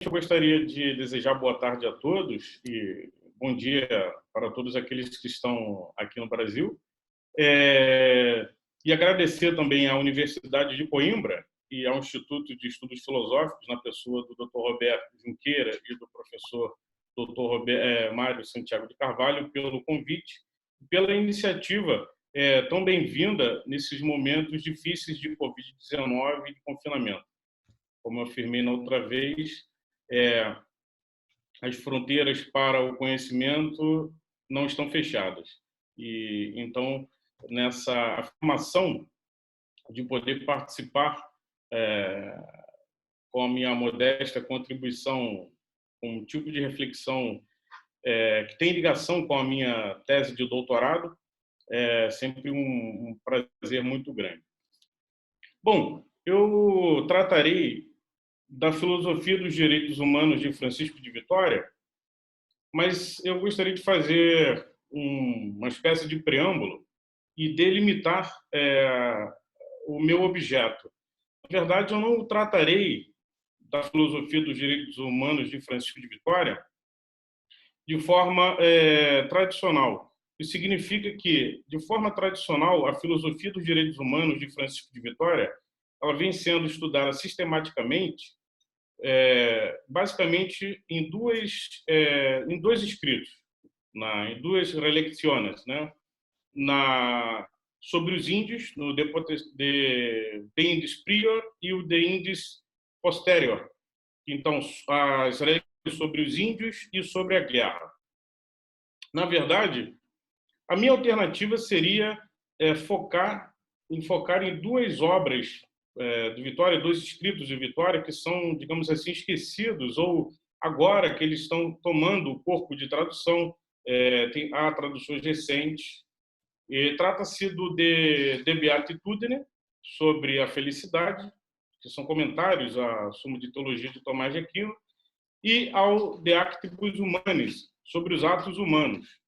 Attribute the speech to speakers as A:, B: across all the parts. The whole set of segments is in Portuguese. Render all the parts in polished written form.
A: Eu gostaria de desejar boa tarde a todos e bom dia para todos aqueles que estão aqui no Brasil. E agradecer também à Universidade de Coimbra e ao Instituto de Estudos Filosóficos, na pessoa do Dr. Roberto Junqueira e do professor Dr. Mário Santiago de Carvalho, pelo convite e pela iniciativa tão bem-vinda nesses momentos difíceis de Covid-19 e de confinamento. Como eu afirmei na outra vez, as fronteiras para o conhecimento não estão fechadas. E então, nessa afirmação de poder participar com a minha modesta contribuição, com um tipo de reflexão que tem ligação com a minha tese de doutorado, é sempre um prazer muito grande. Bom, eu tratarei da filosofia dos direitos humanos de Francisco de Vitória, mas eu gostaria de fazer uma espécie de preâmbulo e delimitar o meu objeto. Na verdade, eu não tratarei da filosofia dos direitos humanos de Francisco de Vitória de forma tradicional. Isso significa que, de forma tradicional, a filosofia dos direitos humanos de Francisco de Vitória ela vem sendo estudada sistematicamente basicamente em dois escritos, em duas relecciones, né? Sobre os índios, no De Indis Prior e o De Indis Posterior. Então, as leis sobre os índios e sobre a guerra. Na verdade, a minha alternativa seria focar em duas obras de Vitória, dois escritos de Vitória que são, digamos assim, esquecidos, ou agora que eles estão tomando o corpo de tradução, há traduções recentes. Trata-se do De Beatitudine, sobre a felicidade, que são comentários à Suma de Teologia de Tomás de Aquino, e ao De Actibus Humanis, sobre os atos humanos.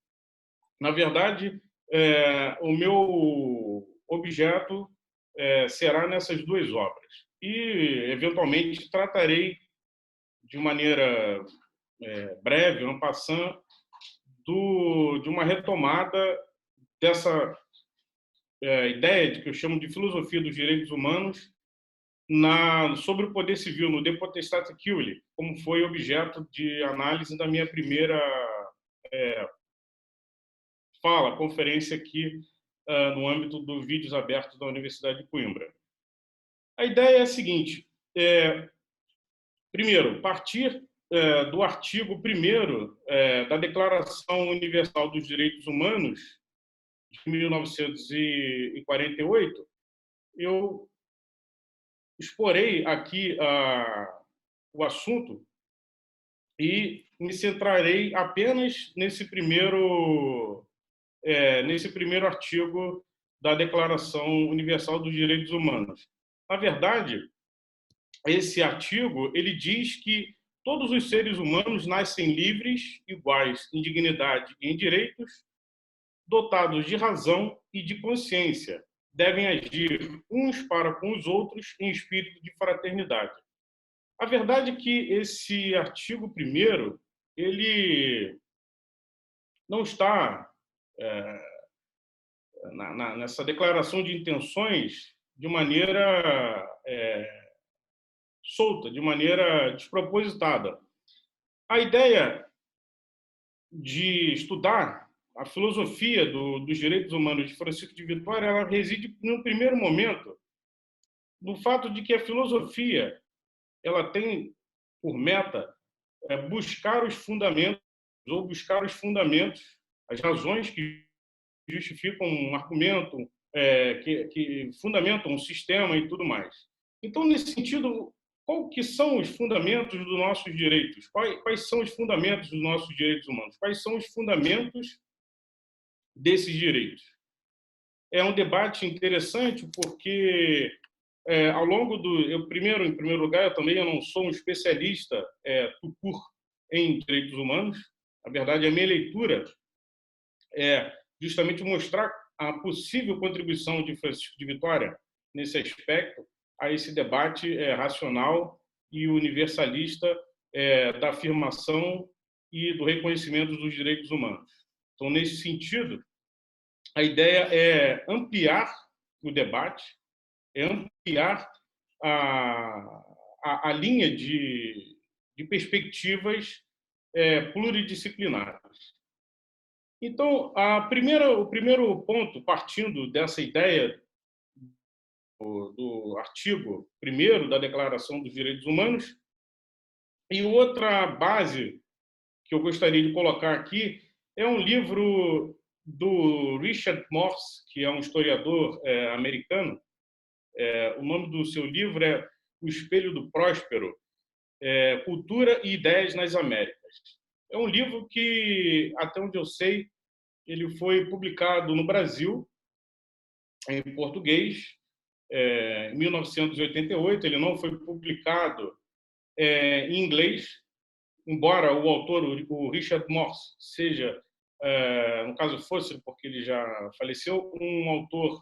A: Na verdade, o meu objeto será nessas duas obras. E, eventualmente, tratarei de maneira breve, en passant, de uma retomada dessa ideia de que eu chamo de filosofia dos direitos humanos sobre o poder civil, no De Potestate Civilis, como foi objeto de análise da minha primeira conferência aqui no âmbito do Vídeos Abertos da Universidade de Coimbra. A ideia é a seguinte: primeiro, partir do artigo 1º da Declaração Universal dos Direitos Humanos, de 1948, eu exporei aqui o assunto e me centrarei apenas nesse primeiro artigo da Declaração Universal dos Direitos Humanos. Na verdade, esse artigo ele diz que todos os seres humanos nascem livres, iguais em dignidade e em direitos, dotados de razão e de consciência, devem agir uns para com os outros em espírito de fraternidade. A verdade é que esse artigo 1º ele não está nessa declaração de intenções de maneira solta, de maneira despropositada. A ideia de estudar a filosofia dos direitos humanos de Francisco de Vitória ela reside, no primeiro momento, no fato de que a filosofia ela tem por meta buscar os fundamentos, as razões que justificam um argumento, que fundamentam um sistema e tudo mais. Então, nesse sentido, qual que são os fundamentos dos nossos direitos? Quais são os fundamentos dos nossos direitos humanos? Quais são os fundamentos desses direitos? É um debate interessante porque, ao longo em primeiro lugar, eu não sou um especialista tout court em direitos humanos. Na verdade, a minha leitura é justamente mostrar a possível contribuição de Francisco de Vitória nesse aspecto, a esse debate racional e universalista da afirmação e do reconhecimento dos direitos humanos. Então, nesse sentido, a ideia é ampliar o debate, é ampliar a linha de perspectivas pluridisciplinares. Então, o primeiro ponto, partindo dessa ideia do artigo 1º da Declaração dos Direitos Humanos, e outra base que eu gostaria de colocar aqui é um livro do Richard Morse, que é um historiador americano. O nome do seu livro é O Espelho do Próspero, Cultura e Ideias nas Américas. É um livro que, até onde eu sei, ele foi publicado no Brasil, em português, em 1988. Ele não foi publicado em inglês, embora o autor, o Richard Morse, seja, no caso fosse, porque ele já faleceu, um autor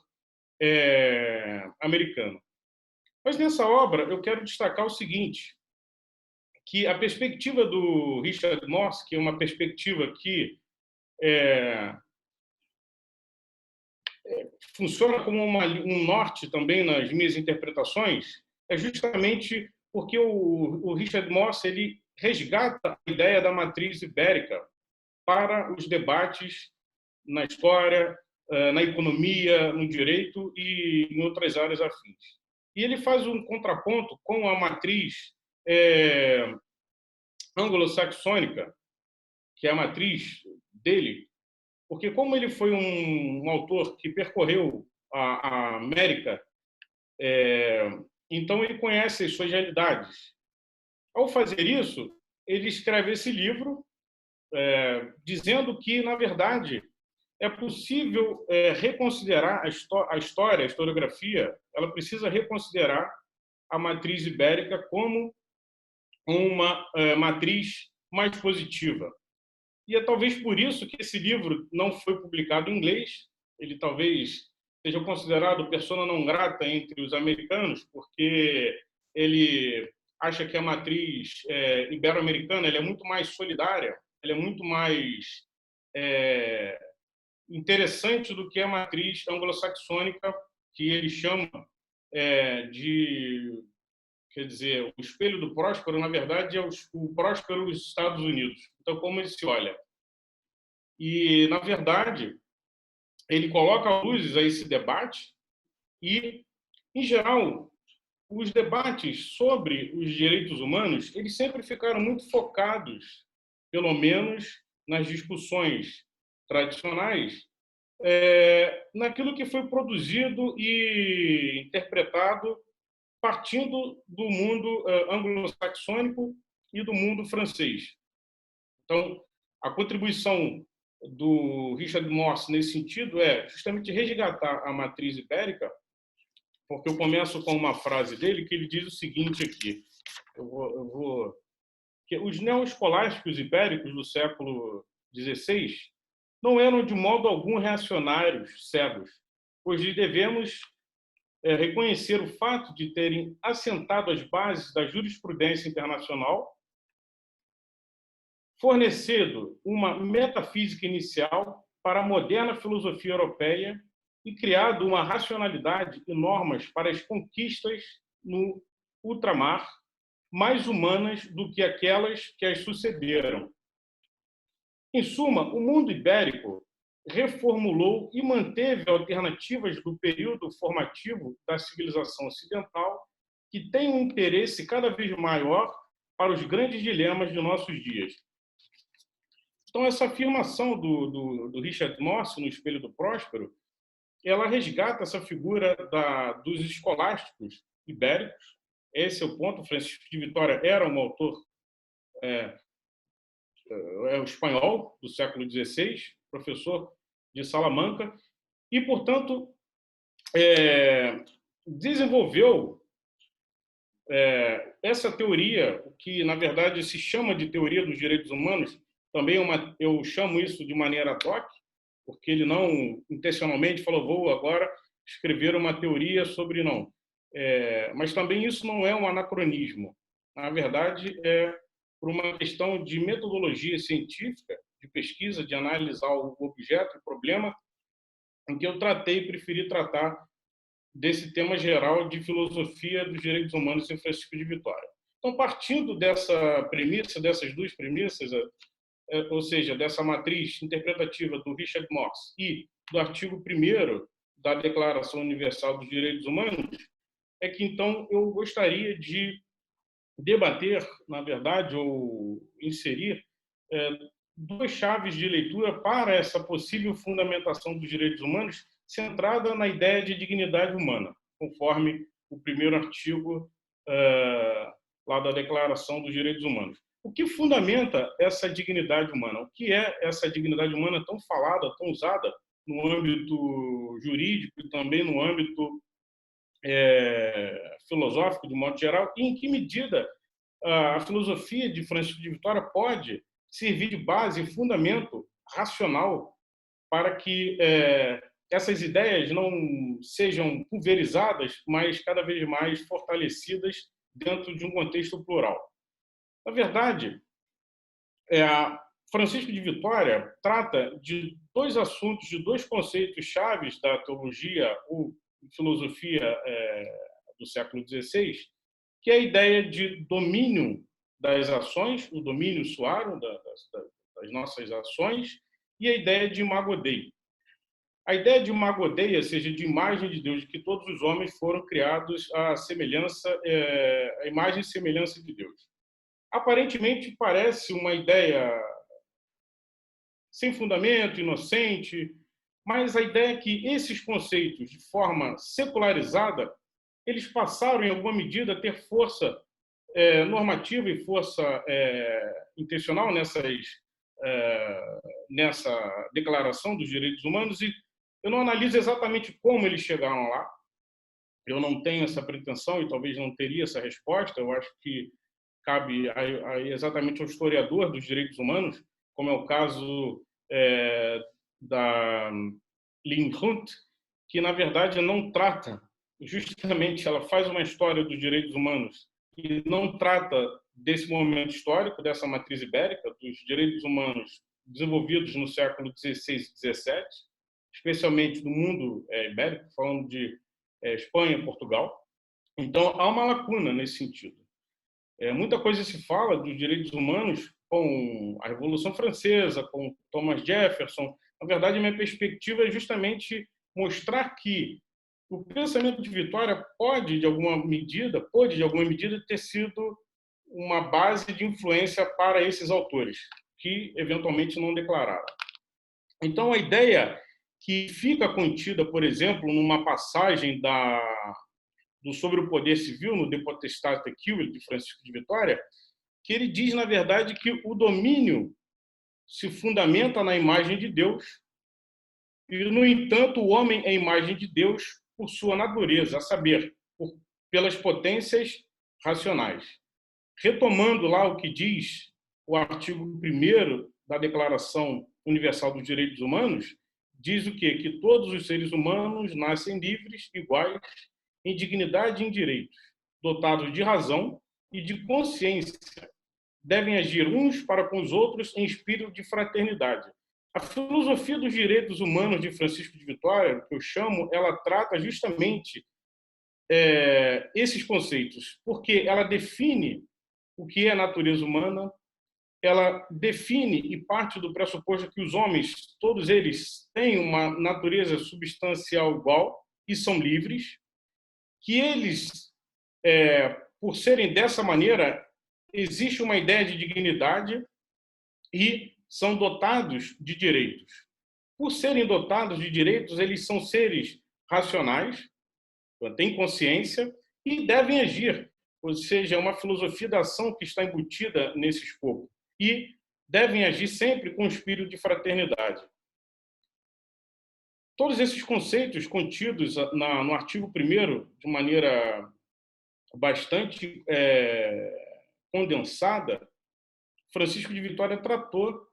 A: americano. Mas nessa obra eu quero destacar o seguinte, que a perspectiva do Richard Morse, que é uma perspectiva que funciona como um norte também nas minhas interpretações, é justamente porque o Richard Morse ele resgata a ideia da matriz ibérica para os debates na história, na economia, no direito e em outras áreas afins. E ele faz um contraponto com a matriz anglo-saxônica, que é a matriz dele, porque como ele foi um autor que percorreu a América, então ele conhece as suas realidades. Ao fazer isso, ele escreve esse livro dizendo que, na verdade, é possível reconsiderar a história, a historiografia, ela precisa reconsiderar a matriz ibérica como uma matriz mais positiva. E é talvez por isso que esse livro não foi publicado em inglês. Ele talvez seja considerado persona não grata entre os americanos, porque ele acha que a matriz ibero-americana é muito mais solidária, ela é muito mais interessante do que a matriz anglo-saxônica, que ele chama de... Quer dizer, o espelho do próspero, na verdade, é o próspero dos Estados Unidos. Então, como ele se olha? E, na verdade, ele coloca luzes a esse debate e, em geral, os debates sobre os direitos humanos, eles sempre ficaram muito focados, pelo menos nas discussões tradicionais, naquilo que foi produzido e interpretado partindo do mundo anglo-saxônico e do mundo francês. Então, a contribuição do Richard Morse nesse sentido é justamente resgatar a matriz ibérica, porque eu começo com uma frase dele que ele diz o seguinte aqui, que os neoescolásticos ibéricos do século XVI não eram de modo algum reacionários cegos, pois lhe devemos reconhecer o fato de terem assentado as bases da jurisprudência internacional, fornecido uma metafísica inicial para a moderna filosofia europeia e criado uma racionalidade e normas para as conquistas no ultramar mais humanas do que aquelas que as sucederam. Em suma, o mundo ibérico reformulou e manteve alternativas do período formativo da civilização ocidental, que tem um interesse cada vez maior para os grandes dilemas de nossos dias. Então, essa afirmação do Richard Morse no Espelho do Próspero, ela resgata essa figura dos escolásticos ibéricos. Esse é o ponto. Francisco de Vitória era um autor espanhol do século XVI, professor de Salamanca, e, portanto, desenvolveu essa teoria, que, na verdade, se chama de teoria dos direitos humanos. Também eu chamo isso de maneira ad hoc, porque ele não intencionalmente falou, vou agora escrever uma teoria sobre não. Mas também isso não é um anacronismo. Na verdade, por uma questão de metodologia científica, de pesquisa, de analisar o objeto, o problema, em que eu preferi tratar desse tema geral de filosofia dos direitos humanos em Francisco de Vitória. Então, partindo dessa premissa, dessas duas premissas, ou seja, dessa matriz interpretativa do Richard Marx e do artigo 1º da Declaração Universal dos Direitos Humanos, é que, então, eu gostaria de debater, na verdade, ou inserir duas chaves de leitura para essa possível fundamentação dos direitos humanos centrada na ideia de dignidade humana, conforme o primeiro artigo lá da Declaração dos Direitos Humanos. O que fundamenta essa dignidade humana? O que é essa dignidade humana tão falada, tão usada no âmbito jurídico e também no âmbito filosófico, de modo geral, e em que medida a filosofia de Francisco de Vitória pode servir de base e fundamento racional para que essas ideias não sejam pulverizadas, mas cada vez mais fortalecidas dentro de um contexto plural. Na verdade, Francisco de Vitória trata de dois assuntos, de dois conceitos chaves da teologia ou filosofia do século XVI, que é a ideia de domínio das ações, o domínio suário das nossas ações, e a ideia de imago Dei. A ideia de imago Dei, ou seja, de imagem de Deus, de que todos os homens foram criados à semelhança, à imagem e semelhança de Deus. Aparentemente parece uma ideia sem fundamento, inocente, mas a ideia é que esses conceitos, de forma secularizada, eles passaram, em alguma medida, a ter força normativa e força intencional nessa Declaração dos Direitos Humanos, e eu não analiso exatamente como eles chegaram lá. Eu não tenho essa pretensão e talvez não teria essa resposta. Eu acho que cabe exatamente ao historiador dos direitos humanos, como é o caso da Lynn Hunt, que, na verdade, não trata, justamente, ela faz uma história dos direitos humanos e não trata desse momento histórico, dessa matriz ibérica, dos direitos humanos desenvolvidos no século XVI e XVII, especialmente no mundo ibérico, falando de Espanha e Portugal. Então, há uma lacuna nesse sentido. Muita coisa se fala dos direitos humanos com a Revolução Francesa, com Thomas Jefferson. Na verdade, a minha perspectiva é justamente mostrar que o pensamento de Vitória pode, de alguma medida, ter sido uma base de influência para esses autores, que eventualmente não declararam. Então, a ideia que fica contida, por exemplo, numa passagem do Sobre o Poder Civil, no De Potestate Civil, de Francisco de Vitória, que ele diz, na verdade, que o domínio se fundamenta na imagem de Deus e, no entanto, o homem é a imagem de Deus por sua natureza, a saber, pelas potências racionais. Retomando lá o que diz o artigo 1º da Declaração Universal dos Direitos Humanos, diz o quê? Que todos os seres humanos nascem livres, iguais, em dignidade e em direitos, dotados de razão e de consciência, devem agir uns para com os outros em espírito de fraternidade. A filosofia dos direitos humanos de Francisco de Vitória, que eu chamo, ela trata justamente esses conceitos, porque ela define o que é a natureza humana, ela define e parte do pressuposto que os homens, todos eles, têm uma natureza substancial igual e são livres, que eles, por serem dessa maneira, existe uma ideia de dignidade e são dotados de direitos. Por serem dotados de direitos, eles são seres racionais, têm consciência e devem agir, ou seja, é uma filosofia da ação que está embutida nesse escopo. E devem agir sempre com espírito de fraternidade. Todos esses conceitos contidos no artigo 1º, de maneira bastante condensada, Francisco de Vitória tratou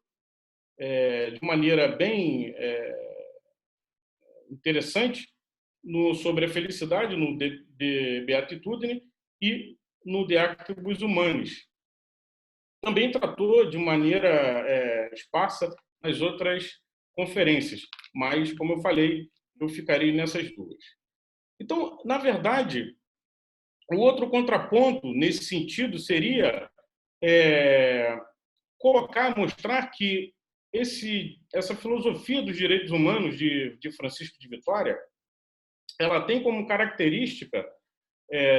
A: de maneira bem interessante sobre a felicidade, no De Beatitudine e no De Actibus Humanis. também tratou de maneira esparsa nas outras conferências, mas, como eu falei, eu ficarei nessas duas. Então, na verdade, o outro contraponto nesse sentido seria mostrar que essa filosofia dos direitos humanos de Francisco de Vitória, ela tem como característica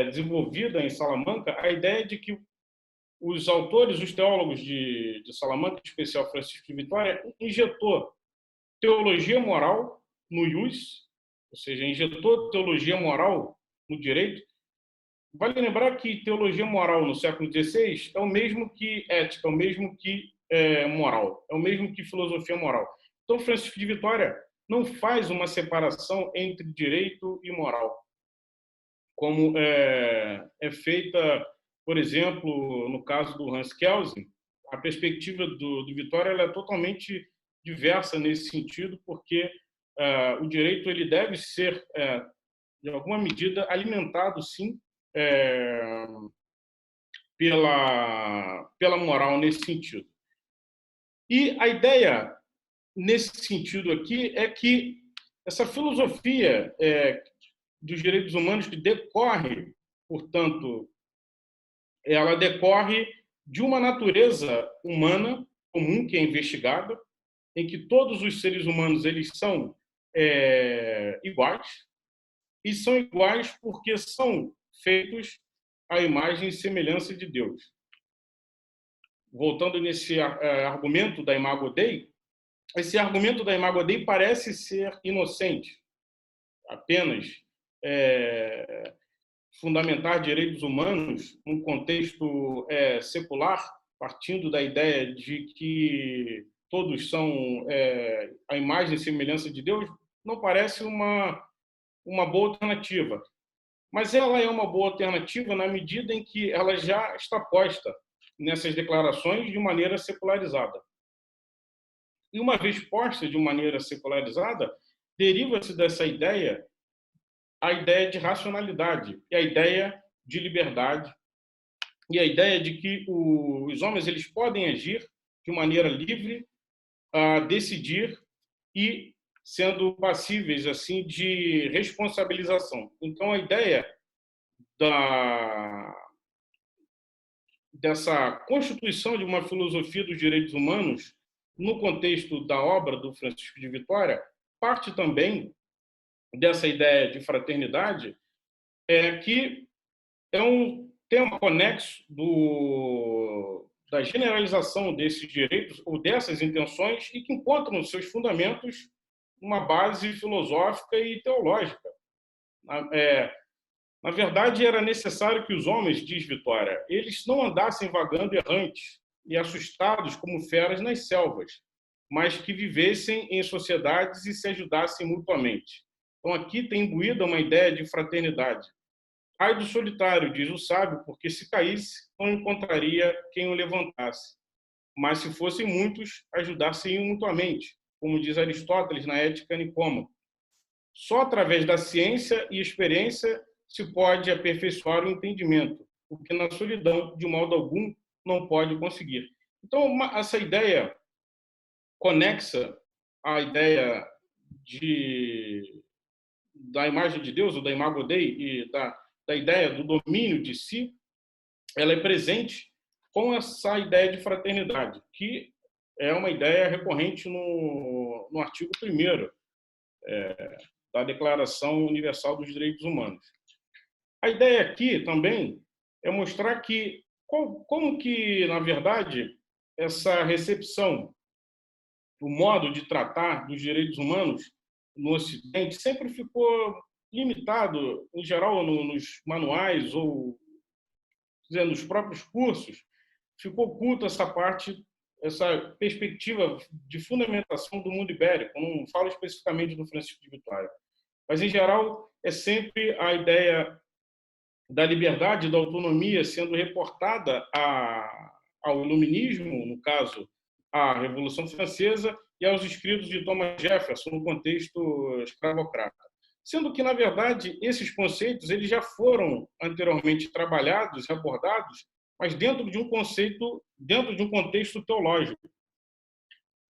A: desenvolvida em Salamanca a ideia de que os autores, os teólogos de Salamanca, em especial Francisco de Vitória, injetou teologia moral no ius, ou seja, injetou teologia moral no direito. Vale lembrar que teologia moral no século XVI é o mesmo que ética, é o mesmo que moral, é o mesmo que filosofia moral. Então, Francisco de Vitória não faz uma separação entre direito e moral, como é feita, por exemplo, no caso do Hans Kelsen. A perspectiva do Vitória ela é totalmente diversa nesse sentido, porque o direito ele deve ser, de alguma medida, alimentado, sim, pela moral nesse sentido. E a ideia, nesse sentido aqui, é que essa filosofia dos direitos humanos que decorre, portanto, ela decorre de uma natureza humana comum que é investigada, em que todos os seres humanos eles são iguais, e são iguais porque são feitos à imagem e semelhança de Deus. Voltando nesse argumento da Imago Dei, esse argumento da Imago Dei parece ser inocente, apenas fundamentar direitos humanos num contexto secular, partindo da ideia de que todos são a imagem e semelhança de Deus, não parece uma boa alternativa. Mas ela é uma boa alternativa na medida em que ela já está posta nessas declarações de maneira secularizada. E uma vez posta de maneira secularizada, deriva-se dessa ideia a ideia de racionalidade e a ideia de liberdade e a ideia de que os homens eles podem agir de maneira livre, a decidir e sendo passíveis assim de responsabilização. Então a ideia dessa constituição de uma filosofia dos direitos humanos no contexto da obra do Francisco de Vitória parte também dessa ideia de fraternidade, que é um tema conexo da generalização desses direitos ou dessas intenções e que encontram seus fundamentos numa base filosófica e teológica. Na verdade, era necessário que os homens, diz Vitória, eles não andassem vagando errantes e assustados como feras nas selvas, mas que vivessem em sociedades e se ajudassem mutuamente. Então, aqui tem imbuída uma ideia de fraternidade. Ai do solitário, diz o sábio, porque se caísse, não encontraria quem o levantasse. Mas se fossem muitos, ajudar-se-iam mutuamente, como diz Aristóteles na Ética Nicômaco. Só através da ciência e experiência se pode aperfeiçoar o entendimento, o que na solidão, de modo algum, não pode conseguir. Então, essa ideia conexa à ideia da imagem de Deus, ou da Imago Dei, e da ideia do domínio de si, ela é presente com essa ideia de fraternidade, que é uma ideia recorrente no artigo 1º da Declaração Universal dos Direitos Humanos. A ideia aqui também é mostrar que como que, na verdade, essa recepção, o modo de tratar dos direitos humanos no Ocidente sempre ficou limitado, em geral, nos manuais ou nos próprios cursos, ficou oculta essa parte, essa perspectiva de fundamentação do mundo ibérico. Não falo especificamente do Francisco de Vitória, mas, em geral, é sempre a ideia da liberdade e da autonomia sendo reportada ao iluminismo, no caso, à Revolução Francesa, e aos escritos de Thomas Jefferson no contexto escravocrata. Sendo que, na verdade, esses conceitos eles já foram anteriormente trabalhados e abordados mas dentro de um conceito, dentro de um contexto teológico.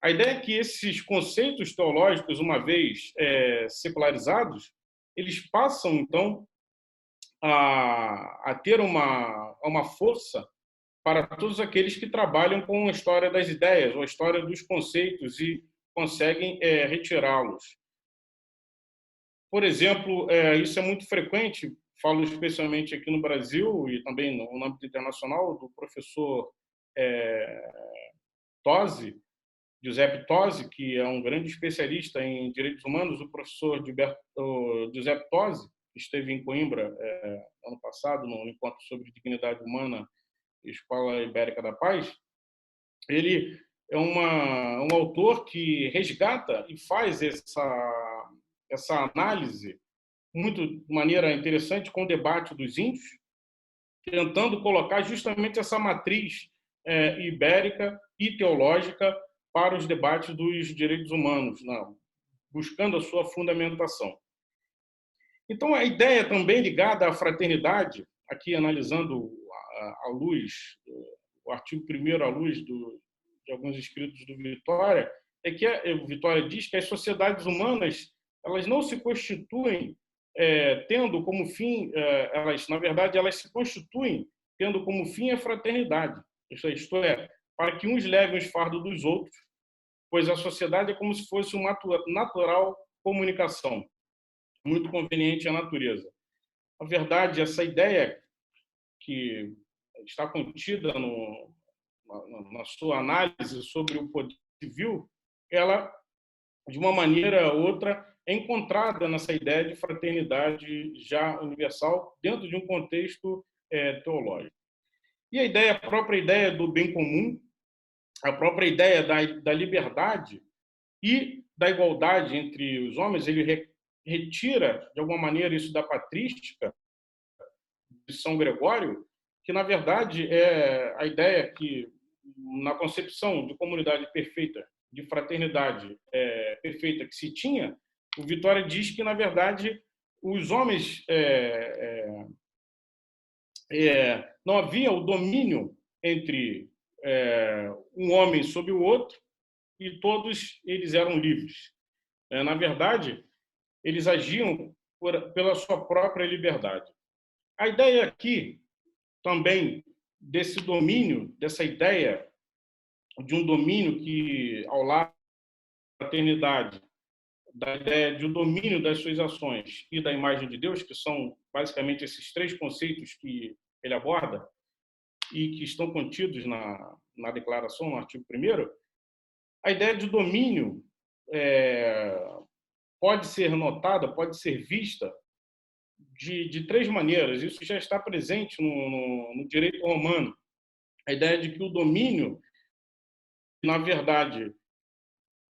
A: A ideia é que esses conceitos teológicos, uma vez secularizados, eles passam, então, a ter uma força para todos aqueles que trabalham com a história das ideias, ou a história dos conceitos, e conseguem retirá-los. Por exemplo, isso é muito frequente, falo especialmente aqui no Brasil e também no âmbito internacional, do professor Tosi, Giuseppe Tosi, que é um grande especialista em direitos humanos, o professor Giuseppe Tosi, que esteve em Coimbra ano passado, no encontro sobre dignidade humana e Escola Ibérica da Paz. Ele é um autor que resgata e faz essa análise muito de maneira interessante com o debate dos índios, tentando colocar justamente essa matriz ibérica e teológica para os debates dos direitos humanos, buscando a sua fundamentação. Então, a ideia também ligada à fraternidade, aqui analisando à luz, o artigo 1º à luz de alguns escritos do Vitória, é que o Vitória diz que as sociedades humanas elas não se constituem tendo como fim, na verdade, elas se constituem tendo como fim a fraternidade, isto é, para que uns levem os fardos dos outros, pois a sociedade é como se fosse uma natural comunicação, muito conveniente à natureza. Na verdade, essa ideia que está contida na sua análise sobre o poder civil, ela, de uma maneira ou outra, é encontrada nessa ideia de fraternidade já universal dentro de um contexto teológico. E a própria ideia do bem comum, a própria ideia da liberdade e da igualdade entre os homens, ele retira, de alguma maneira, isso da patrística de São Gregório, que, na verdade, é a ideia que, na concepção de comunidade perfeita, de fraternidade perfeita que se tinha, o Vitória diz que, na verdade, os homens não havia o domínio entre um homem sobre o outro e todos eles eram livres. Na verdade, eles agiam pela sua própria liberdade. A ideia aqui também desse domínio, dessa ideia de um domínio que, ao lado da fraternidade, da ideia de um domínio das suas ações e da imagem de Deus, que são basicamente esses três conceitos que ele aborda e que estão contidos na declaração, no artigo 1º, a ideia de domínio pode ser notada, pode ser vista de três maneiras. Isso já está presente no direito romano. A ideia de que o domínio, na verdade,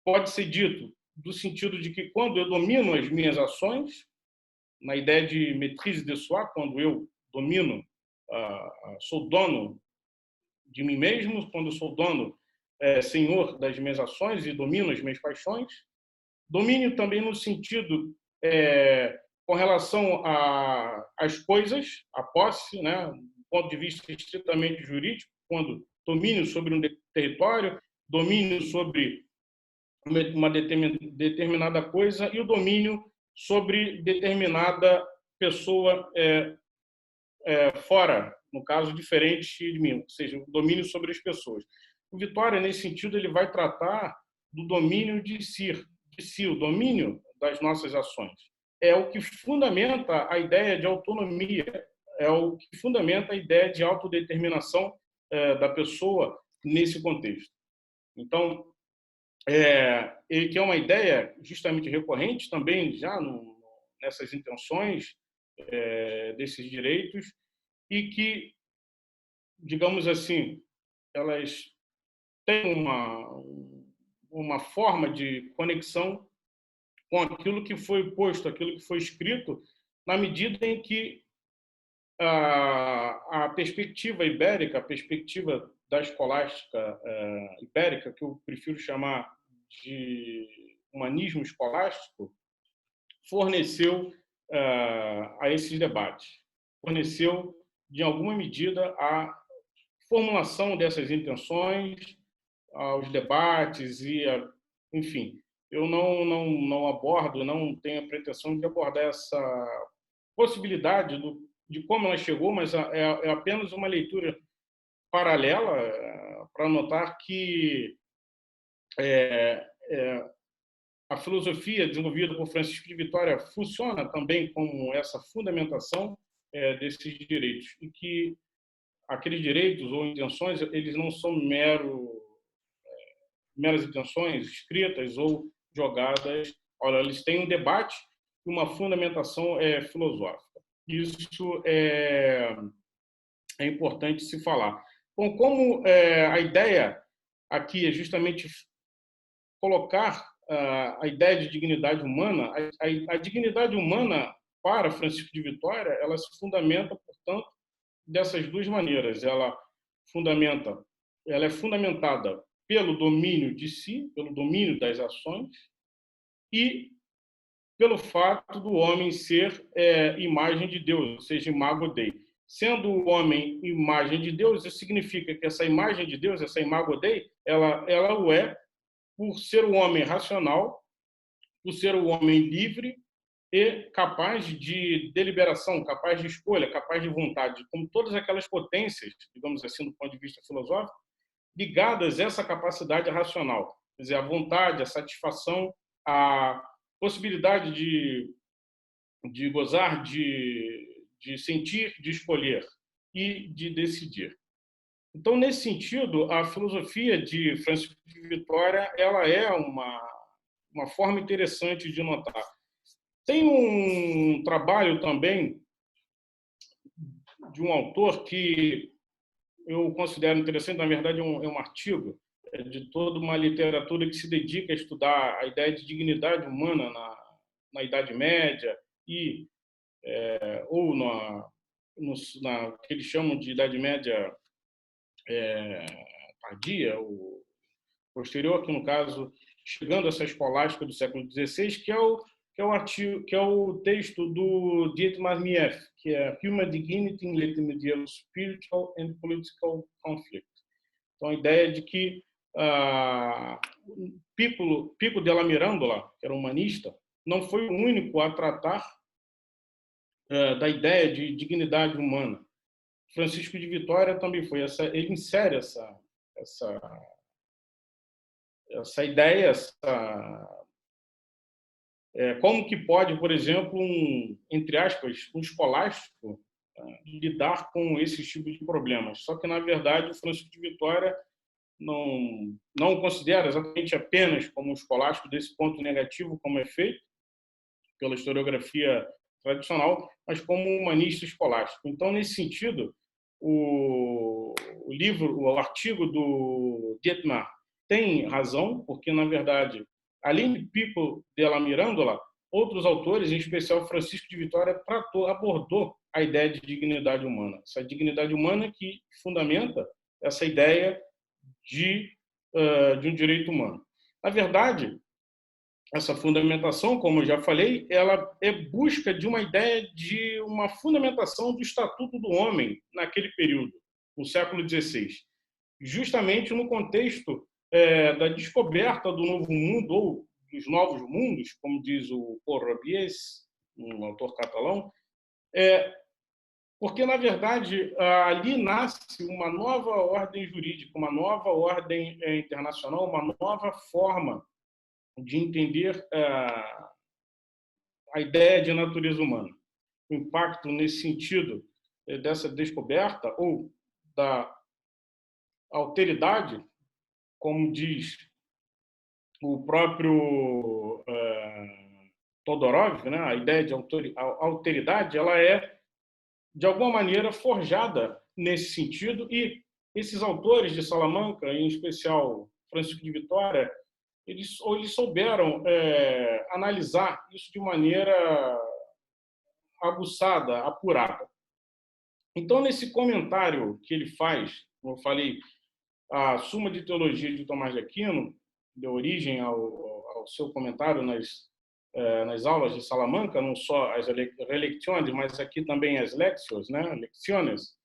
A: pode ser dito do sentido de que quando eu domino as minhas ações, na ideia de maîtrise de soi, quando eu domino, sou dono de mim mesmo, quando eu sou dono, senhor das minhas ações e domino as minhas paixões. Domínio também no sentido com relação às coisas, a posse, né, do ponto de vista estritamente jurídico, quando domínio sobre um território, domínio sobre uma determinada coisa e o domínio sobre determinada pessoa fora, no caso, diferente de mim, ou seja, o domínio sobre as pessoas. O Vitória, nesse sentido, ele vai tratar do domínio de si, o domínio das nossas ações. É o que fundamenta a ideia de autonomia, é o que fundamenta a ideia de autodeterminação da pessoa nesse contexto. Então, que é uma ideia justamente recorrente também já nessas intenções desses direitos e que, digamos assim, elas têm uma forma de conexão com aquilo que foi posto, aquilo que foi escrito, na medida em que a perspectiva ibérica, a perspectiva da escolástica ibérica, que eu prefiro chamar de humanismo escolástico, forneceu a esses debates, forneceu, de alguma medida, a formulação dessas intenções, aos debates enfim, eu não abordo, não tenho a pretensão de abordar essa possibilidade de como ela chegou, mas é apenas uma leitura paralela para notar que a filosofia desenvolvida por Francisco de Vitória funciona também como essa fundamentação desses direitos, e que aqueles direitos ou intenções, eles não são meras intenções escritas ou jogadas. Olha, eles têm um debate e uma fundamentação filosófica. Isso é importante se falar. Bom, como a ideia aqui é justamente colocar a ideia de dignidade humana, a dignidade humana para Francisco de Vitória, ela se fundamenta, portanto, dessas duas maneiras. Ela é fundamentada pelo domínio de si, pelo domínio das ações, e pelo fato do homem ser imagem de Deus, ou seja, imago Dei. Sendo o homem imagem de Deus, isso significa que essa imagem de Deus, essa imago Dei, ela o é por ser o homem racional, por ser o homem livre e capaz de deliberação, capaz de escolha, capaz de vontade, como todas aquelas potências, digamos assim, do ponto de vista filosófico, ligadas a essa capacidade racional, quer dizer, a vontade, a satisfação, a possibilidade de gozar, de sentir, de escolher e de decidir. Então, nesse sentido, a filosofia de Francisco de Vitória, ela é uma forma interessante de notar. Tem um trabalho também de um autor que eu considero interessante, na verdade é um artigo de toda uma literatura que se dedica a estudar a ideia de dignidade humana na Idade Média ou na que eles chamam de Idade Média tardia, ou posterior, que no caso, chegando a essa escolástica do século XVI, que é o texto do Dietmar Mief, que é Human Dignity in Late Medieval Spiritual and Political Conflict. Então, a ideia de que Pico della Mirandola, que era humanista, não foi o único a tratar da ideia de dignidade humana. Francisco de Vitória também foi. Ele insere essa ideia, como que pode, por exemplo, entre aspas, um escolástico lidar com esses tipos de problemas. Só que, na verdade, o Francisco de Vitória não considera exatamente apenas como um escolástico desse ponto negativo, como é feito pela historiografia tradicional, mas como um humanista escolástico. Então, nesse sentido, o artigo do Dietmar tem razão, porque, na verdade, além de Pico della Mirandola, outros autores, em especial Francisco de Vitória, abordou a ideia de dignidade humana. Essa dignidade humana que fundamenta essa ideia de um direito humano. Na verdade, essa fundamentação, como eu já falei, ela é busca de uma ideia de uma fundamentação do Estatuto do Homem naquele período, no século XVI, justamente no contexto da descoberta do novo mundo, ou dos novos mundos, como diz o Corrobies, um autor catalão, porque, na verdade, ali nasce uma nova ordem jurídica, uma nova ordem internacional, uma nova forma de entender a ideia de natureza humana. O impacto nesse sentido dessa descoberta ou da alteridade, como diz o próprio Todorov, né? A ideia de alteridade, ela é, de alguma maneira, forjada nesse sentido, e esses autores de Salamanca, em especial Francisco de Vitória, eles souberam analisar isso de maneira aguçada, apurada. Então, nesse comentário que ele faz, como eu falei, a Suma de Teologia de Tomás de Aquino deu origem ao seu comentário nas aulas de Salamanca, não só as relecciones, mas aqui também as lectiones, né? Lecciones.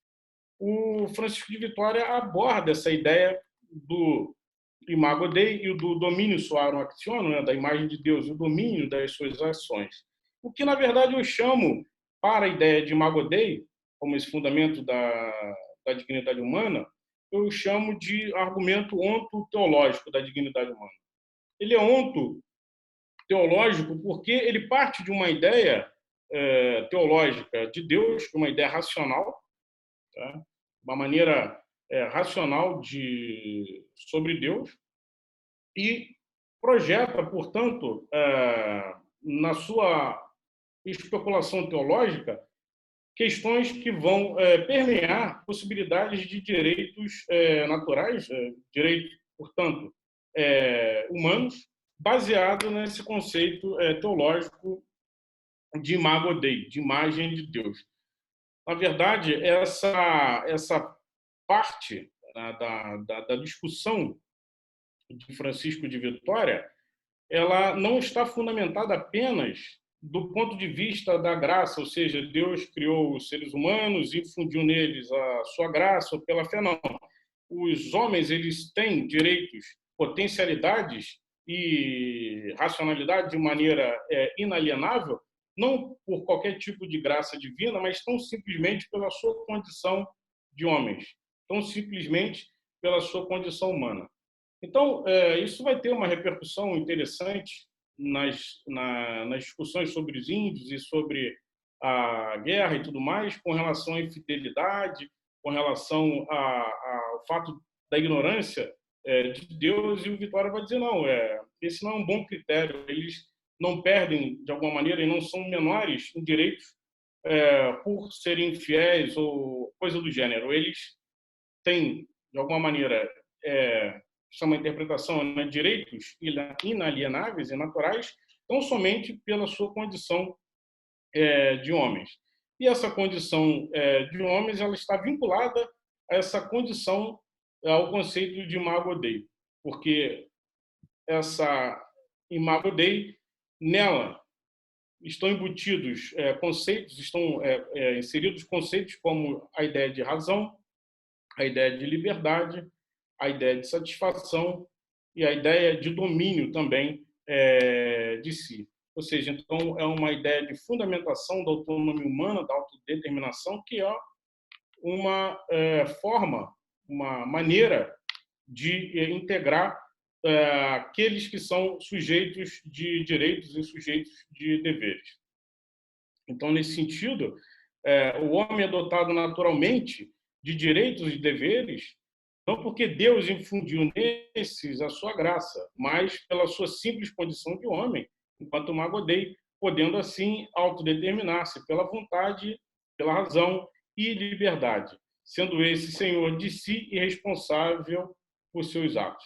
A: o Francisco de Vitória aborda essa ideia do imago Dei e do domínio suarum actionum, né, da imagem de Deus e o domínio das suas ações. O que, na verdade, eu chamo, para a ideia de imago Dei, como esse fundamento da dignidade humana, eu chamo de argumento ontoteológico da dignidade humana. Ele é ontoteológico porque ele parte de uma ideia teológica de Deus, uma ideia racional, tá? Uma maneira racional sobre Deus, e projeta, portanto, na sua especulação teológica, questões que vão permear possibilidades de direitos naturais, direitos, portanto, humanos, baseado nesse conceito teológico de imago Dei, de imagem de Deus. Na verdade, essa parte, né, da discussão de Francisco de Vitória, ela não está fundamentada apenas do ponto de vista da graça, ou seja, Deus criou os seres humanos e infundiu neles a sua graça pela fé, não. Os homens, eles têm direitos, potencialidades e racionalidade de maneira inalienável, não por qualquer tipo de graça divina, mas tão simplesmente pela sua condição de homens, tão simplesmente pela sua condição humana. Então, isso vai ter uma repercussão interessante nas discussões sobre os índios e sobre a guerra e tudo mais, com relação à infidelidade, com relação ao fato da ignorância de Deus, e o Vitória vai dizer, não, esse não é um bom critério, eles não perdem, de alguma maneira, e não são menores em direitos por serem fiéis ou coisa do gênero. Eles têm, de alguma maneira, isso é uma interpretação, né, direitos inalienáveis e naturais, tão somente pela sua condição de homens. E essa condição de homens, ela está vinculada a essa condição, ao conceito de imago Dei, porque essa imago Dei, nela estão embutidos conceitos, estão inseridos conceitos como a ideia de razão, a ideia de liberdade, a ideia de satisfação e a ideia de domínio também de si. Ou seja, então, é uma ideia de fundamentação da autonomia humana, da autodeterminação, que é uma forma, uma maneira de integrar aqueles que são sujeitos de direitos e sujeitos de deveres. Então, nesse sentido, o homem é dotado naturalmente de direitos e deveres, não porque Deus infundiu nesses a sua graça, mas pela sua simples condição de homem, enquanto imago Dei, podendo assim autodeterminar-se pela vontade, pela razão e liberdade, sendo esse senhor de si e responsável por seus atos.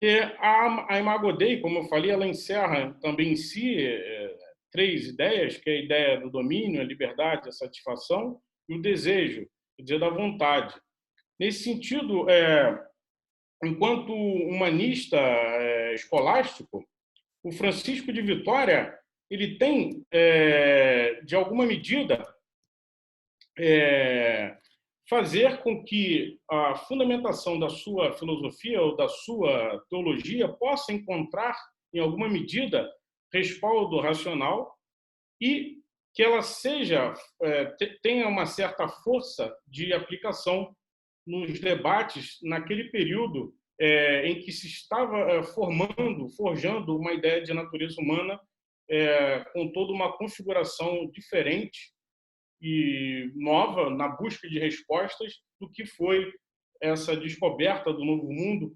A: E a imago Dei, como eu falei, ela encerra também em si três ideias, que é a ideia do domínio, a liberdade, a satisfação e o desejo, quer dizer, da vontade. Nesse sentido, enquanto humanista escolástico, o Francisco de Vitória ele tem, de alguma medida, fazer com que a fundamentação da sua filosofia ou da sua teologia possa encontrar, em alguma medida, respaldo racional e que ela tenha uma certa força de aplicação nos debates naquele período em que se estava forjando uma ideia de natureza humana com toda uma configuração diferente e nova na busca de respostas do que foi essa descoberta do novo mundo,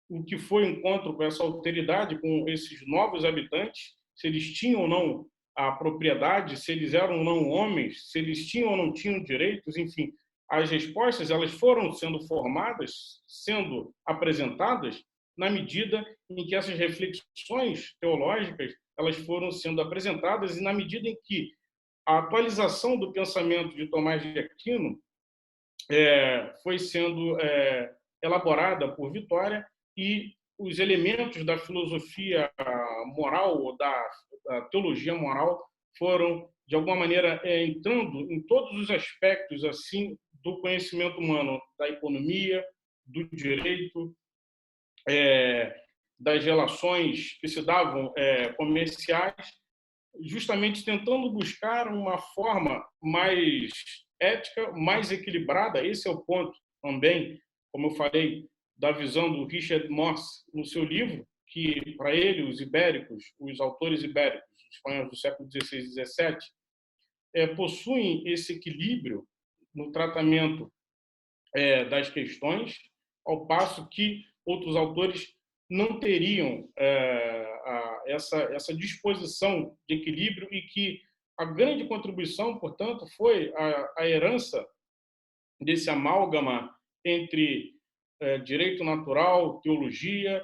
A: o que foi o encontro com essa alteridade, com esses novos habitantes, se eles tinham ou não a propriedade, se eles eram ou não homens, se eles tinham ou não tinham direitos, enfim, as respostas elas foram sendo formadas, sendo apresentadas na medida em que essas reflexões teológicas elas foram sendo apresentadas e na medida em que a atualização do pensamento de Tomás de Aquino foi sendo elaborada por Vitória e os elementos da filosofia moral ou da teologia moral foram, de alguma maneira, entrando em todos os aspectos assim do conhecimento humano, da economia, do direito, das relações que se davam comerciais, justamente tentando buscar uma forma mais ética, mais equilibrada. Esse é o ponto também, como eu falei, da visão do Richard Morse no seu livro, que para ele os ibéricos, os autores ibéricos, os espanhóis do século XVI e XVII, possuem esse equilíbrio no tratamento das questões, ao passo que outros autores não teriam essa disposição de equilíbrio, e que a grande contribuição, portanto, foi a herança desse amálgama entre direito natural, teologia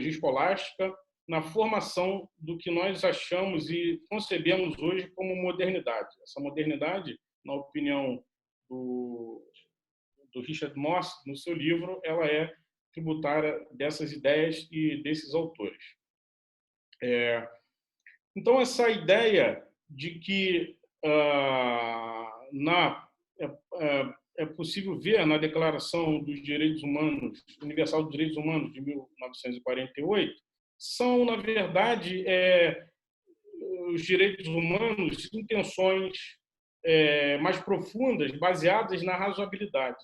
A: escolástica, na formação do que nós achamos e concebemos hoje como modernidade. Essa modernidade, na opinião do Richard Morse, no seu livro, ela é tributária dessas ideias e desses autores. Então, essa ideia de que é possível ver na Declaração dos Direitos Humanos, Universal dos Direitos Humanos, de 1948, são, na verdade, os direitos humanos, intenções mais profundas, baseadas na razoabilidade,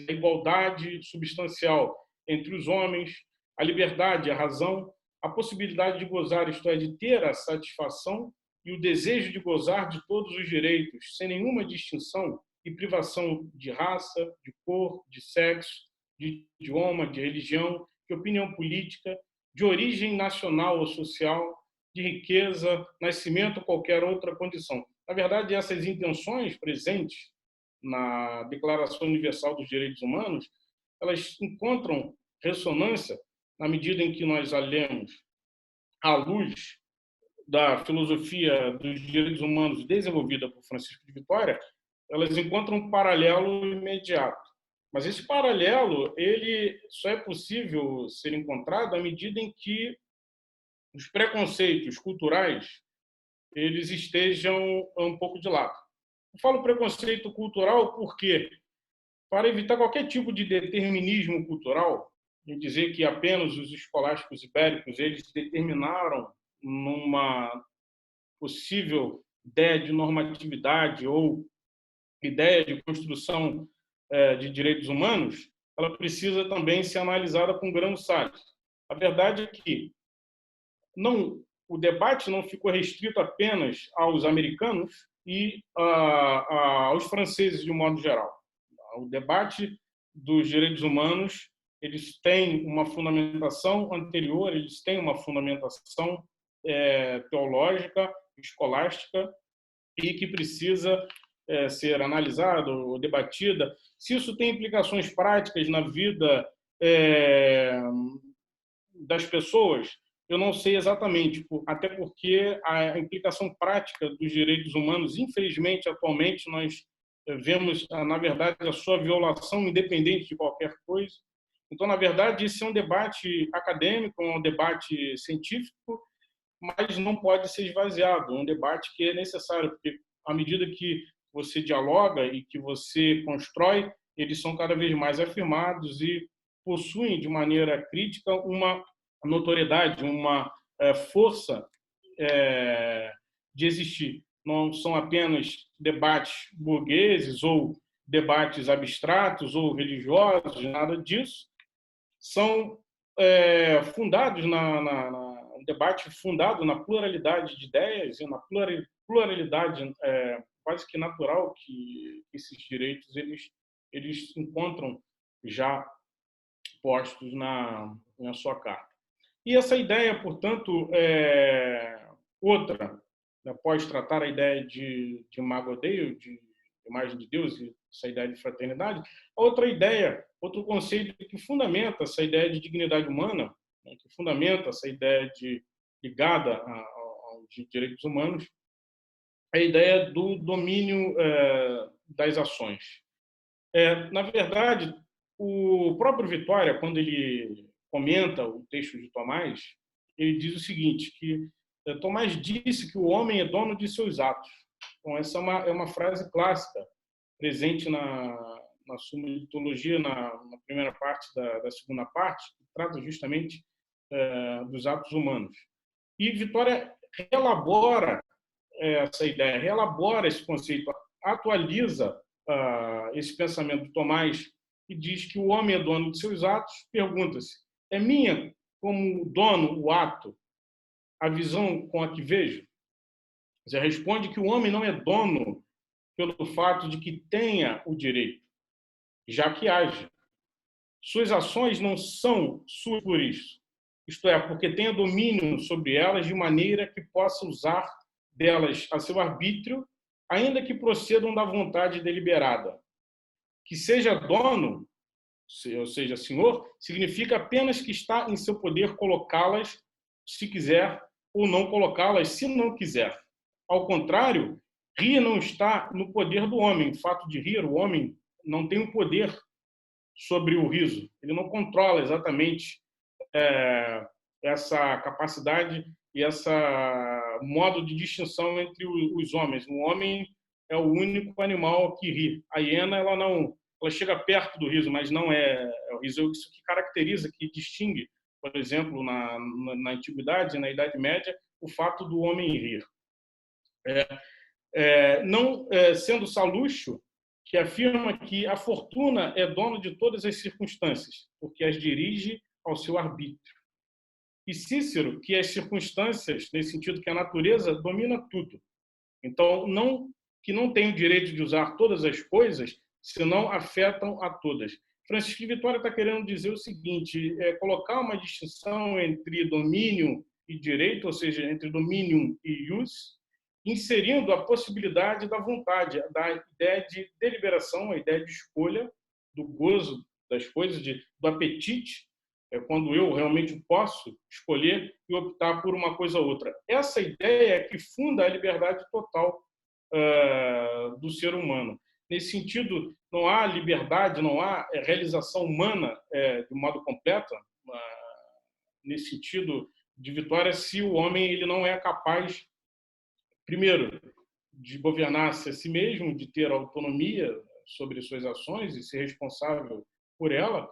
A: a igualdade substancial entre os homens, a liberdade, a razão, a possibilidade de gozar, isto é, de ter a satisfação e o desejo de gozar de todos os direitos, sem nenhuma distinção e privação de raça, de cor, de sexo, de idioma, de religião, de opinião política, de origem nacional ou social, de riqueza, nascimento ou qualquer outra condição. Na verdade, essas intenções presentes na Declaração Universal dos Direitos Humanos, elas encontram ressonância na medida em que nós a lemos à luz da filosofia dos direitos humanos desenvolvida por Francisco de Vitória. Elas encontram um paralelo imediato. Mas esse paralelo ele só é possível ser encontrado à medida em que os preconceitos culturais eles estejam um pouco de lado. Eu falo preconceito cultural porque, para evitar qualquer tipo de determinismo cultural, em dizer que apenas os escolásticos ibéricos eles determinaram numa possível ideia de normatividade ou ideia de construção de direitos humanos, ela precisa também ser analisada com grãos salles. A verdade é que o debate não ficou restrito apenas aos americanos e aos franceses, de um modo geral. O debate dos direitos humanos eles têm uma fundamentação anterior, eles têm uma fundamentação teológica, escolástica, e que precisa ser analisada ou debatida. Se isso tem implicações práticas na vida das pessoas, eu não sei exatamente, até porque a implicação prática dos direitos humanos, infelizmente, atualmente, nós vemos, na verdade, a sua violação independente de qualquer coisa. Então, na verdade, esse é um debate acadêmico, é um debate científico, mas não pode ser esvaziado. É um debate que é necessário, porque à medida que você dialoga e que você constrói, eles são cada vez mais afirmados e possuem, de maneira crítica, uma notoriedade, uma força de existir. Não são apenas debates burgueses ou debates abstratos ou religiosos, nada disso. São fundados um debate fundado na pluralidade de ideias e na pluralidade quase que natural que esses direitos eles encontram já postos na sua carta. E essa ideia, portanto, outra, após tratar a ideia de Imago Dei, de imagem de Deus, e essa ideia de fraternidade, outra ideia, outro conceito que fundamenta essa ideia de dignidade humana, que fundamenta essa ideia ligada aos direitos humanos, é a ideia do domínio das ações. Na verdade, o próprio Vitória, quando ele comenta o texto de Tomás, ele diz o seguinte, que Tomás disse que o homem é dono de seus atos. Então, essa é uma frase clássica, presente na Suma de Teologia, na primeira parte da segunda parte, que trata justamente dos atos humanos. E Vitória reelabora essa ideia, reelabora esse conceito, atualiza esse pensamento de Tomás, e diz que o homem é dono de seus atos. Pergunta-se: é minha, como dono, o ato, a visão com a que vejo? Você responde que o homem não é dono pelo fato de que tenha o direito, já que age. Suas ações não são suas por isso. Isto é, porque tenha domínio sobre elas de maneira que possa usar delas a seu arbítrio, ainda que procedam da vontade deliberada. Que seja dono, ou seja, senhor, significa apenas que está em seu poder colocá-las se quiser ou não colocá-las se não quiser. Ao contrário, rir não está no poder do homem. O fato de rir, o homem não tem o poder sobre o riso. Ele não controla exatamente essa capacidade e esse modo de distinção entre os homens. O homem é o único animal que ri. A hiena, ela chega perto do riso, mas não é o riso. Isso que caracteriza, que distingue, por exemplo, na antiguidade, na Idade Média, o fato do homem rir. Não sendo Sallusto, que afirma que a fortuna é dona de todas as circunstâncias, porque as dirige ao seu arbítrio. E Cícero, que as circunstâncias, nesse sentido que a natureza domina tudo. Então, que não tem o direito de usar todas as coisas, senão afetam a todas. Francisco de Vitória está querendo dizer o seguinte: colocar uma distinção entre domínio e direito, ou seja, entre dominium e ius, inserindo a possibilidade da vontade, da ideia de deliberação, a ideia de escolha, do gozo das coisas, do apetite, quando eu realmente posso escolher e optar por uma coisa ou outra. Essa ideia é que funda a liberdade total do ser humano. Nesse sentido, não há liberdade, não há realização humana de modo completo, nesse sentido de Vitória, se o homem ele não é capaz, primeiro, de governar-se a si mesmo, de ter autonomia sobre suas ações e ser responsável por ela,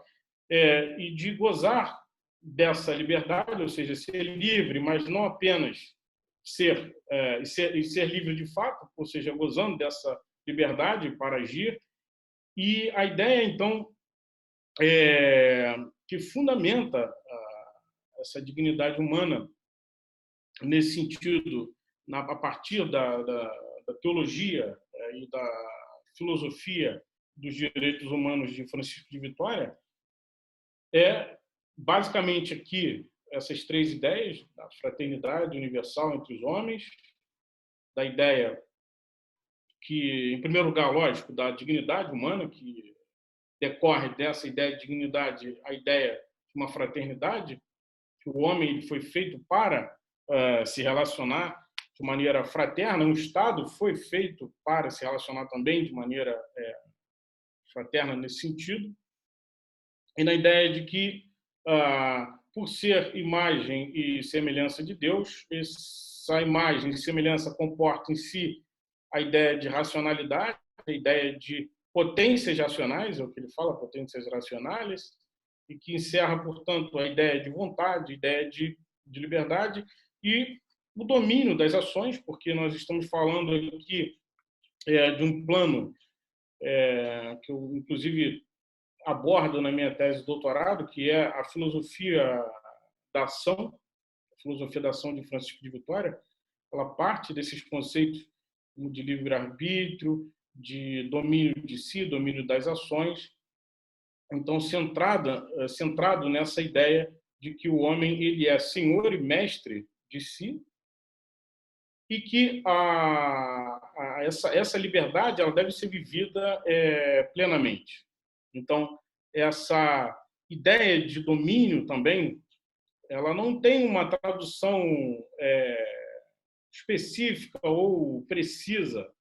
A: e de gozar dessa liberdade, ou seja, ser livre, mas não apenas ser livre de fato, ou seja, gozando dessa liberdade para agir. E a ideia, então, que fundamenta essa dignidade humana, nesse sentido, a partir da teologia e da filosofia dos direitos humanos de Francisco de Vitória, basicamente aqui essas três ideias: da fraternidade universal entre os homens, da ideia que, em primeiro lugar, lógico, da dignidade humana, que decorre dessa ideia de dignidade, a ideia de uma fraternidade, que o homem foi feito para se relacionar de maneira fraterna, o Estado foi feito para se relacionar também de maneira fraterna nesse sentido, e na ideia de que, por ser imagem e semelhança de Deus, essa imagem e semelhança comporta em si a ideia de racionalidade, a ideia de potências racionais, é o que ele fala, potências racionais, e que encerra, portanto, a ideia de vontade, a ideia de liberdade e o domínio das ações, porque nós estamos falando aqui de um plano que eu, inclusive, abordo na minha tese de doutorado, que é a filosofia da ação, a filosofia da ação de Francisco de Vitória. Ela parte desses conceitos de livre-arbítrio, de domínio de si, domínio das ações. Então, centrado nessa ideia de que o homem ele é senhor e mestre de si, e que essa liberdade ela deve ser vivida plenamente. Então, essa ideia de domínio também, ela não tem uma tradução específica ou precisa.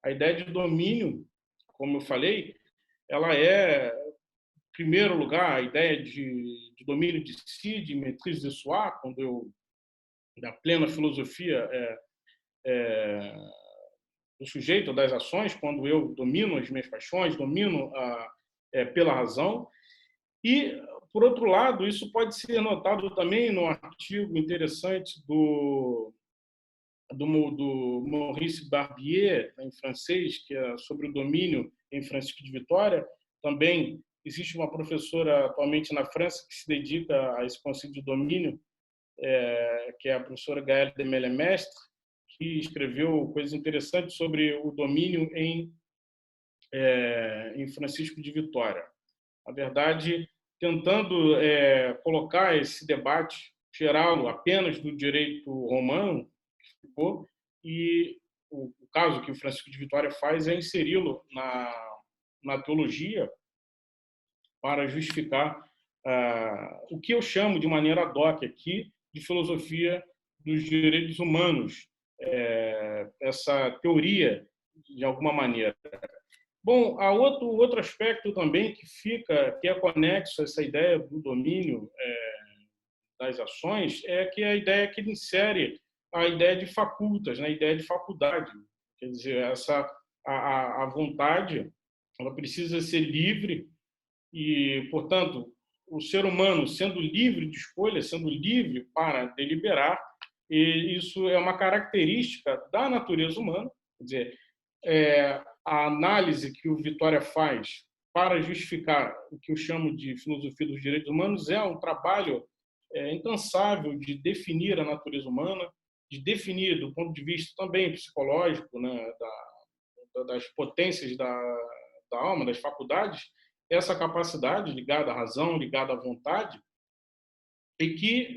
A: A ideia de domínio, como eu falei, ela em primeiro lugar, a ideia de domínio de si, de maîtrise de soi, quando eu da plena filosofia do sujeito, das ações, quando eu domino as minhas paixões, domino pela razão. E, por outro lado, isso pode ser notado também no artigo interessante do Maurice Barbier, em francês, que é sobre o domínio em Francisco de Vitória. Também existe uma professora atualmente na França que se dedica a esse conceito de domínio, que é a professora Gaëlle de Melemestre, que escreveu coisas interessantes sobre o domínio em Francisco de Vitória. Na verdade, tentando colocar esse debate, tirá-lo apenas do direito romano, que ficou, e o caso que o Francisco de Vitória faz é inseri-lo na teologia para justificar o que eu chamo de maneira ad hoc aqui de filosofia dos direitos humanos, essa teoria, de alguma maneira. Bom, há outro aspecto também que é conexo a essa ideia do domínio das ações, que é a ideia que ele insere a ideia de facultas, né? A ideia de faculdade. Quer dizer, a vontade ela precisa ser livre e, portanto, o ser humano sendo livre de escolha, sendo livre para deliberar, e isso é uma característica da natureza humana. Quer dizer, a análise que o Vitória faz para justificar o que eu chamo de filosofia dos direitos humanos é um trabalho incansável de definir a natureza humana, de definir, do ponto de vista também psicológico, né, das potências da alma, das faculdades, essa capacidade ligada à razão, ligada à vontade, e que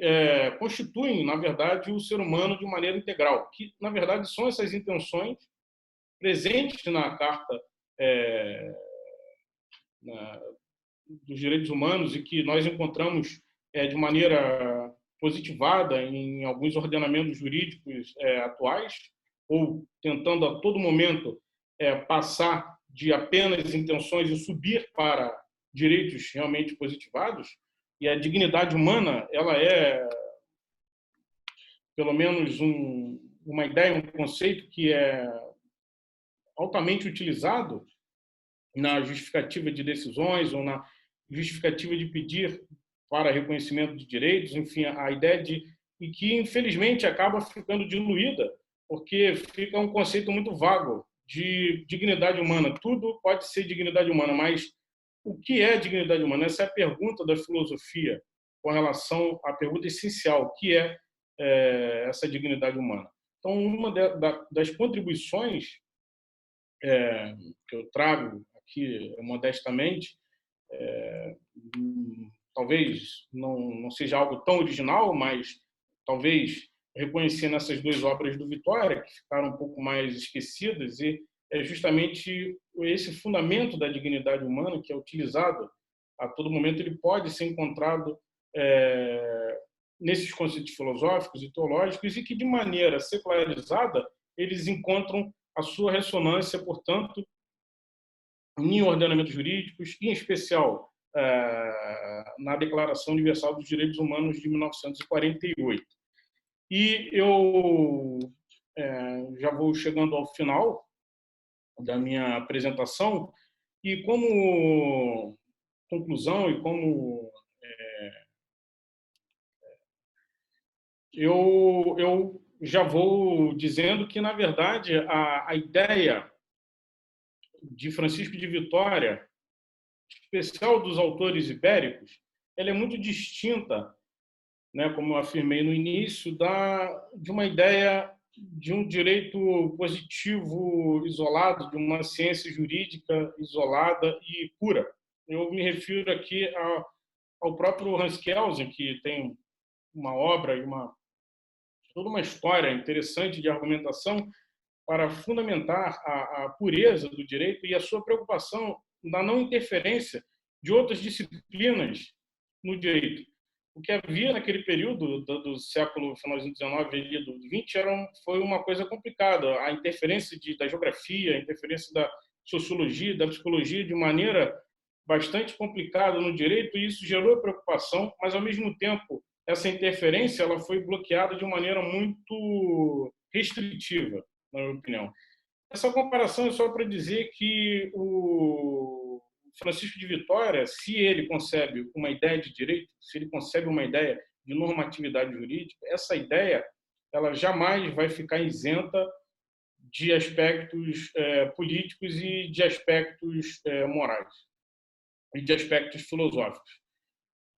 A: constituem, na verdade, o ser humano de maneira integral, que, na verdade, são essas intenções presentes na Carta dos Direitos Humanos e que nós encontramos de maneira positivada em alguns ordenamentos jurídicos atuais, ou tentando a todo momento passar de apenas intenções e subir para direitos realmente positivados. E a dignidade humana, ela é, pelo menos, uma ideia, um conceito que é altamente utilizado na justificativa de decisões ou na justificativa de pedir para reconhecimento de direitos, enfim, a ideia e que, infelizmente, acaba ficando diluída, porque fica um conceito muito vago de dignidade humana. Tudo pode ser dignidade humana, mas o que é dignidade humana? Essa é a pergunta da filosofia com relação à pergunta essencial, o que é essa dignidade humana. Então, uma das contribuições que eu trago aqui modestamente, talvez não seja algo tão original, mas talvez reconhecendo essas duas obras do Vitória, que ficaram um pouco mais esquecidas, e é justamente esse fundamento da dignidade humana que é utilizado a todo momento, ele pode ser encontrado nesses conceitos filosóficos e teológicos e que, de maneira secularizada, eles encontram a sua ressonância, portanto, em ordenamentos jurídicos, em especial na Declaração Universal dos Direitos Humanos de 1948. E eu já vou chegando ao final da minha apresentação e, como conclusão e como eu já vou dizendo que, na verdade, a ideia de Francisco de Vitória, especial dos autores ibéricos, ela é muito distinta, né, como eu afirmei no início, de uma ideia de um direito positivo isolado, de uma ciência jurídica isolada e pura. Eu me refiro aqui ao próprio Hans Kelsen, que tem uma obra e toda uma história interessante de argumentação para fundamentar a pureza do direito e a sua preocupação na não interferência de outras disciplinas no direito. O que havia naquele período do século finalzinho 19 e do 20 foi uma coisa complicada. A interferência da geografia, a interferência da sociologia, da psicologia, de maneira bastante complicada no direito, e isso gerou preocupação, mas, ao mesmo tempo, essa interferência ela foi bloqueada de uma maneira muito restritiva, na minha opinião. Essa comparação é só para dizer que o Francisco de Vitória, se ele concebe uma ideia de direito, se ele concebe uma ideia de normatividade jurídica, essa ideia ela jamais vai ficar isenta de aspectos políticos e de aspectos morais e de aspectos filosóficos.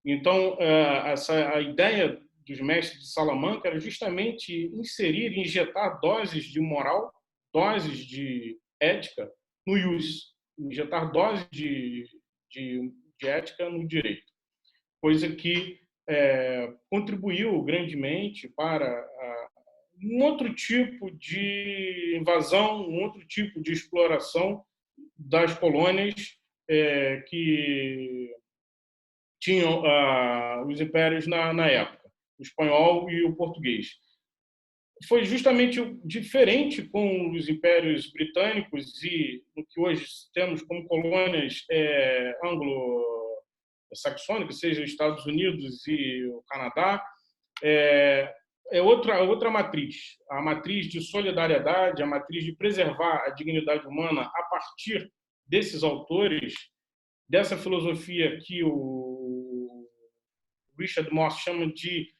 A: Então, a ideia dos mestres de Salamanca era justamente inserir, injetar doses de moral, doses de ética no ius, injetar doses de ética no direito, coisa que contribuiu grandemente para um outro tipo de invasão, um outro tipo de exploração das colônias que tinham os impérios na época, o espanhol e o português. Foi justamente diferente com os impérios britânicos e o que hoje temos como colônias anglo-saxônicas, seja os Estados Unidos e o Canadá, outra matriz, a matriz de solidariedade, a matriz de preservar a dignidade humana a partir desses autores, dessa filosofia que o Richard Moss chama de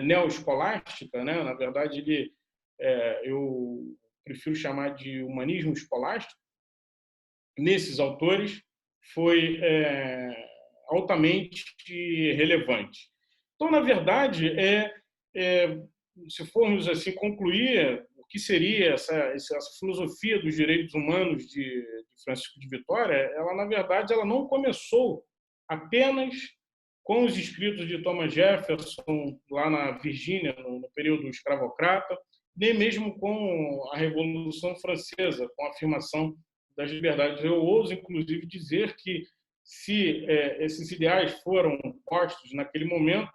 A: neoescolástica, né? Na verdade, eu prefiro chamar de humanismo escolástico, nesses autores foi altamente relevante. Então, na verdade, se formos assim concluir o que seria essa filosofia dos direitos humanos de Francisco de Vitória, ela na verdade ela não começou apenas com os escritos de Thomas Jefferson lá na Virgínia no período escravocrata, nem mesmo com a Revolução Francesa, com a afirmação das liberdades. Eu ouso inclusive dizer que se esses ideais foram postos naquele momento,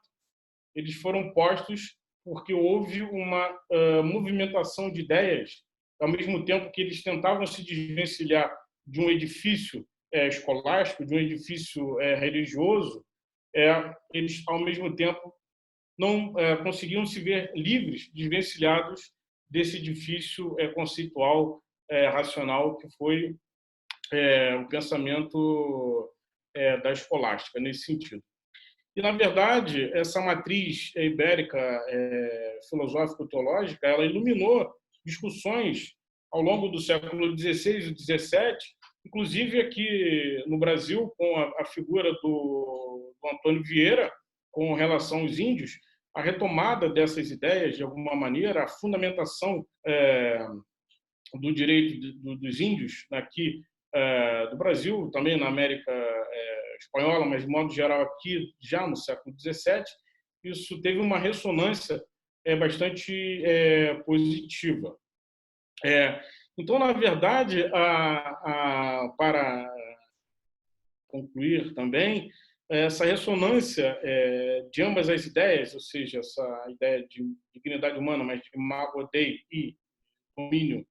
A: eles foram postos porque houve uma movimentação de ideias, ao mesmo tempo que eles tentavam se desvencilhar de um edifício escolástico, de um edifício religioso, eles, ao mesmo tempo, não conseguiam se ver livres, desvencilhados desse edifício conceitual, racional, que foi o pensamento da escolástica, nesse sentido. E, na verdade, essa matriz ibérica filosófico-teológica, ela iluminou discussões ao longo do século XVI e XVII, inclusive aqui no Brasil, com a figura do Antônio Vieira, com relação aos índios, a retomada dessas ideias, de alguma maneira, a fundamentação do direito dos índios aqui do Brasil, também na América espanhola, mas de modo geral aqui já no século XVII, isso teve uma ressonância bastante positiva. Então, na verdade, para concluir também, essa ressonância de ambas as ideias, ou seja, essa ideia de dignidade humana, mas de imago Dei e domínio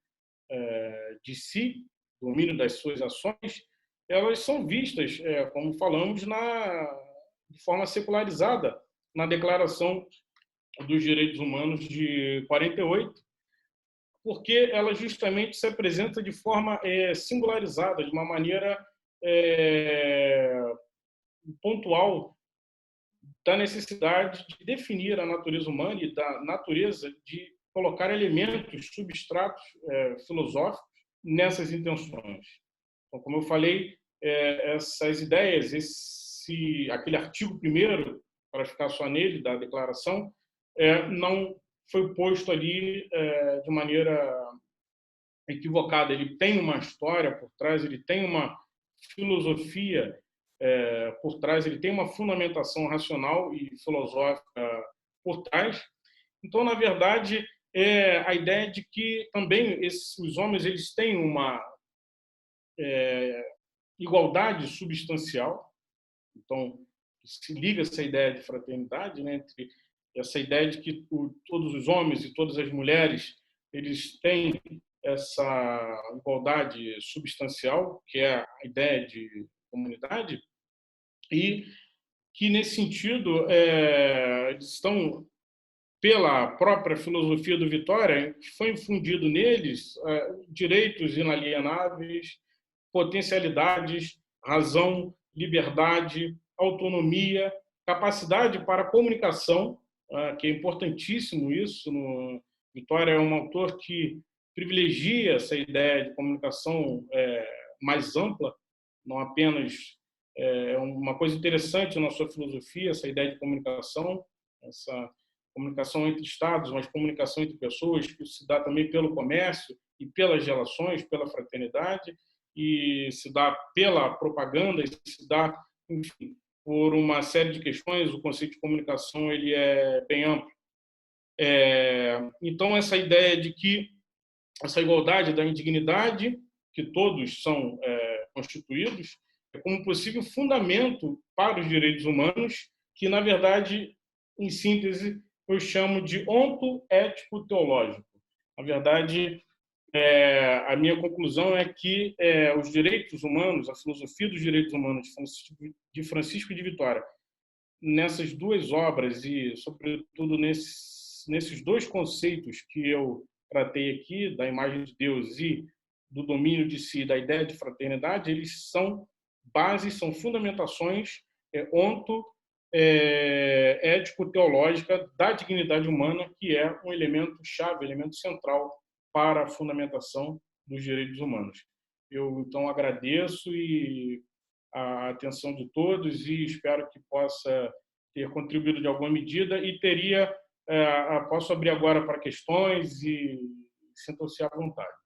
A: de si, domínio das suas ações, elas são vistas, como falamos, de forma secularizada na Declaração dos Direitos Humanos de 48, porque ela justamente se apresenta de forma singularizada, de uma maneira pontual da necessidade de definir a natureza humana e da natureza de colocar elementos, substratos filosóficos nessas intenções. Então, como eu falei, essas ideias, aquele artigo 1º, para ficar só nele, da declaração, não foi posto ali de maneira equivocada. Ele tem uma história por trás, ele tem uma filosofia por trás, ele tem uma fundamentação racional e filosófica por trás. Então, na verdade, a ideia de que também os homens eles têm uma igualdade substancial. Então, se liga essa ideia de fraternidade, né, entre essa ideia de que todos os homens e todas as mulheres eles têm essa igualdade substancial, que é a ideia de comunidade, e que, nesse sentido, estão pela própria filosofia do Vitória, que foi infundido neles direitos inalienáveis, potencialidades, razão, liberdade, autonomia, capacidade para comunicação, que é importantíssimo isso. Vitória é um autor que privilegia essa ideia de comunicação mais ampla, não apenas uma coisa interessante na sua filosofia, essa ideia de comunicação, essa comunicação entre estados, mas comunicação entre pessoas, que se dá também pelo comércio e pelas relações, pela fraternidade, e se dá pela propaganda, e se dá, enfim, por uma série de questões. O conceito de comunicação ele é bem amplo. Então, essa ideia de que essa igualdade da indignidade, que todos são constituídos, é como possível fundamento para os direitos humanos, que, na verdade, em síntese, eu chamo de ontoético-teológico. Na verdade, a minha conclusão é que os direitos humanos, a filosofia dos direitos humanos de Francisco de Vitória, nessas duas obras e, sobretudo, nesses dois conceitos que eu tratei aqui, da imagem de Deus e do domínio de si, da ideia de fraternidade, eles são bases, são fundamentações ético-teológica da dignidade humana, que é um elemento chave, elemento central para a fundamentação dos direitos humanos. Eu, então, agradeço a atenção de todos e espero que possa ter contribuído de alguma medida e posso abrir agora para questões e sintam-se à vontade.